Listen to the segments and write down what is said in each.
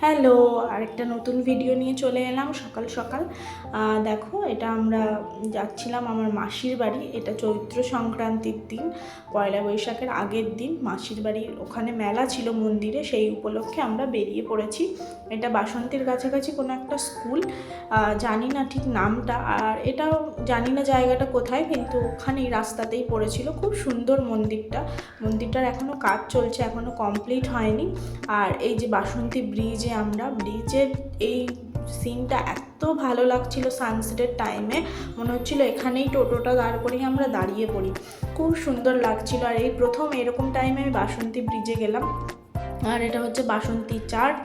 Hello, আরেকটা নতুন video নিয়ে চলে এলাম সকাল সকাল। দেখো, এটা আমরা যাচ্ছিলাম আমার মাসির বাড়ি। এটা চৈত্র সংক্রান্তির দিন, পয়লা বৈশাখের আগের দিন মাসির বাড়ির ওখানে মেলা ছিল মন্দিরে, সেই উপলক্ষে আমরা বেরিয়ে পড়েছি। এটা বাসন্তীর কাছাকাছি কোনো একটা স্কুল, জানি না ঠিক নামটা, আর এটাও জানি না জায়গাটা কোথায়, কিন্তু ওখানেই রাস্তাতেই পড়েছিল। খুব সুন্দর মন্দিরটার এখনও কাজ চলছে, এখনও কমপ্লিট হয়নি। আর এই যে বাসন্তী ব্রিজের এই সিনটা এত ভালো লাগছিল সানসেটের টাইমে, মনে হচ্ছিল এখানেই টোটোটা দাঁড় করিয়ে আমরা দাঁড়িয়ে পড়ি। খুব সুন্দর লাগছিল। আর এই প্রথম এরকম টাইমে আমি বাসন্তী ব্রিজে গেলাম। আর এটা হচ্ছে বাসন্তী চার্চ।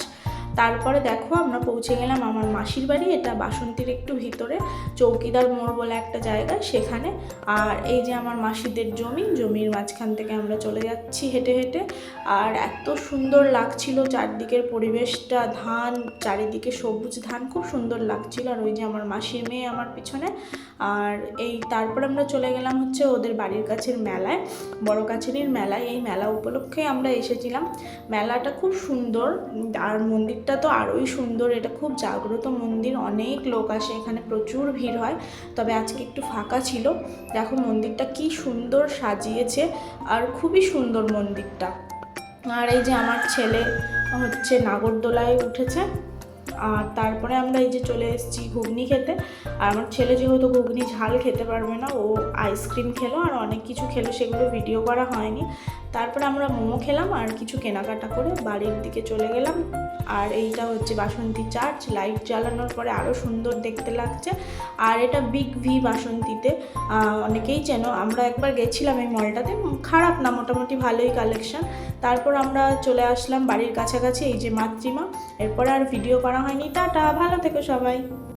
তারপরে দেখো, আমরা পৌঁছে গেলাম আমার মাসির বাড়ি। এটা বাসন্তীর একটু ভিতরে চৌকিদার মোড় বলে একটা জায়গা, সেখানে। আর এই যে আমার মাসিদের জমির মাঝখান থেকে আমরা চলে যাচ্ছি হেঁটে হেঁটে। আর এত সুন্দর লাগছিল চারদিকের পরিবেশটা, ধান, চারিদিকে সবুজ ধান, খুব সুন্দর লাগছিল। আর ওই যে আমার মাসির মেয়ে আমার পিছনে। আর তারপর আমরা চলে গেলাম হচ্ছে ওদের বাড়ির কাছের মেলায়, বড় কাছেরই মেলায়। এই মেলা উপলক্ষে আমরা এসেছিলাম। মেলাটা খুব সুন্দর, আর মন্দিরটা তো আরোই সুন্দর। এটা খুব জাগ্রত মন্দির, অনেক লোক আসে এখানে, প্রচুর ভিড় হয়। তবে আজকে একটু ফাঁকা ছিল। দেখো মন্দিরটা কি সুন্দর সাজিয়েছে, আর খুবই সুন্দর মন্দিরটা। আর এই যে আমার ছেলে হচ্ছে নাগরদোলায় উঠেছে। আর তারপরে আমরা এই যে চলে এসেছি ঘুগনি খেতে। আর আমার ছেলে যেহেতু ঘুগনি ঝাল খেতে পারবে না, ও আইসক্রিম খেলো আর অনেক কিছু খেলো, সেগুলো ভিডিও করা হয়নি। তারপরে আমরা মোমো খেলাম আর কিছু কেনাকাটা করে বাড়ির দিকে চলে গেলাম। আর এইটা হচ্ছে বাসন্তী চার্চ, লাইট জ্বালানোর পরে আরও সুন্দর দেখতে লাগছে। আর এটা বিগ ভি বাসন্তীতে, অনেকেই চেনো। আমরা একবার গেছিলাম এই মলটাতে, খারাপ না, মোটামুটি ভালোই কালেকশন। তারপর আমরা চলে আসলাম বাড়ির কাছাকাছি, এই যে মাতৃমা। এরপরে আর ভিডিও করা হয়নি। টাটা, ভালো থেকো সবাই।